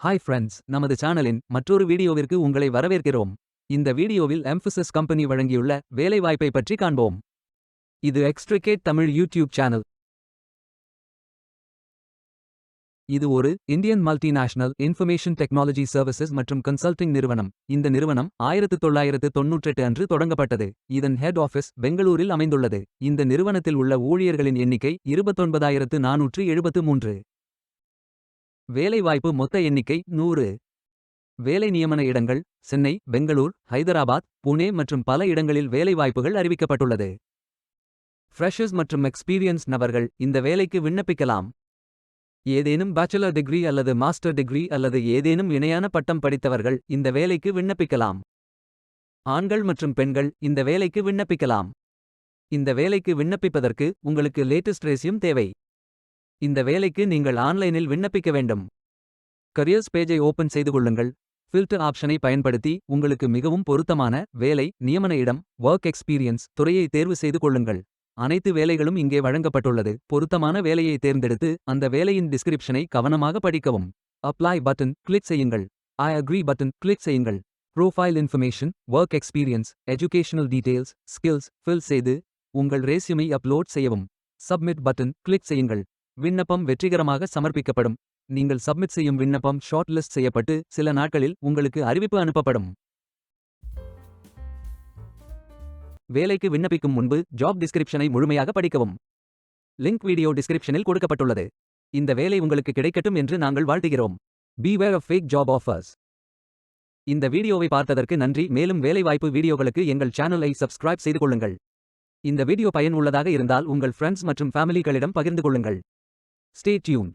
Hi friends, நமது சேனலின் மற்றொரு வீடியோவிற்கு உங்களை வரவேற்கிறோம். இந்த வீடியோவில் எம்ஃபசிஸ் கம்பெனி வழங்கியுள்ள வேலைவாய்ப்பை பற்றி காண்போம். இது எக்ஸ்ட்ரிகேட் தமிழ் யூடியூப் சேனல். இது ஒரு Indian multinational information technology services மற்றும் கன்சல்டிங் நிறுவனம். இந்த நிறுவனம் 1998 அன்று தொடங்கப்பட்டது. இதன் ஹெட் ஆஃபீஸ் பெங்களூரில் அமைந்துள்ளது. இந்த நிறுவனத்தில் உள்ள ஊழியர்களின் எண்ணிக்கை 29473. வேலைவாய்ப்பு மொத்த எண்ணிக்கை 100. வேலை நியமன இடங்கள் சென்னை, பெங்களூர், ஹைதராபாத், புனே மற்றும் பல இடங்களில் வேலைவாய்ப்புகள் அறிவிக்கப்பட்டுள்ளது. ஃப்ரெஷர்ஸ் மற்றும் எக்ஸ்பீரியன்ஸ் நபர்கள் இந்த வேலைக்கு விண்ணப்பிக்கலாம். ஏதேனும் பேச்சுலர் டிகிரி அல்லது மாஸ்டர் டிகிரி அல்லது ஏதேனும் இணையான பட்டம் படித்தவர்கள் இந்த வேலைக்கு விண்ணப்பிக்கலாம். ஆண்கள் மற்றும் பெண்கள் இந்த வேலைக்கு விண்ணப்பிக்கலாம். இந்த வேலைக்கு விண்ணப்பிப்பதற்கு உங்களுக்கு லேட்டஸ்ட் ரெஸ்யூம் தேவை. இந்த வேலைக்கு நீங்கள் ஆன்லைனில் விண்ணப்பிக்க வேண்டும். கரியர்ஸ் பேஜை ஓபன் செய்து கொள்ளுங்கள். ஃபில்டர் ஆப்ஷனை பயன்படுத்தி உங்களுக்கு மிகவும் பொருத்தமான வேலை, நியமன இடம், ஒர்க் எக்ஸ்பீரியன்ஸ் துறையை தேர்வு செய்து கொள்ளுங்கள். அனைத்து வேலைகளும் இங்கே வழங்கப்பட்டுள்ளது. பொருத்தமான வேலையை தேர்ந்தெடுத்து அந்த வேலையின் டிஸ்கிரிப்ஷனை கவனமாக படிக்கவும். அப்ளை பட்டன் கிளிக் செய்யுங்கள். ஐ அக்ரி பட்டன் கிளிக் செய்யுங்கள். Profile information, work experience, educational details, skills fill செய்து உங்கள் ரெஸ்யூமை அப்லோட் செய்யவும். சப்மிட் பட்டன் கிளிக் செய்யுங்கள். விண்ணப்பம் வெற்றிகரமாக சமர்ப்பிக்கப்படும். நீங்கள் சப்மிட் செய்யும் விண்ணப்பம் ஷார்ட் லிஸ்ட் செய்யப்பட்டு சில நாட்களில் உங்களுக்கு அறிவிப்பு அனுப்பப்படும். வேலைக்கு விண்ணப்பிக்கும் முன்பு ஜாப் டிஸ்கிரிப்ஷனை முழுமையாக படிக்கவும். லிங்க் வீடியோ டிஸ்கிரிப்ஷனில் கொடுக்கப்பட்டுள்ளது. இந்த வேலை உங்களுக்கு கிடைக்கட்டும் என்று நாங்கள் வாழ்த்துகிறோம். Beware of fake job offers. இந்த வீடியோவை பார்த்ததற்கு நன்றி. மேலும் வேலைவாய்ப்பு வீடியோகளுக்கு எங்கள் சேனலை சப்ஸ்கிரைப் செய்து கொள்ளுங்கள். இந்த வீடியோ பயனுள்ளதாக இருந்தால் உங்கள் ஃப்ரெண்ட்ஸ் மற்றும் ஃபேமிலிகளிடம் பகிர்ந்து கொள்ளுங்கள். Stay tuned.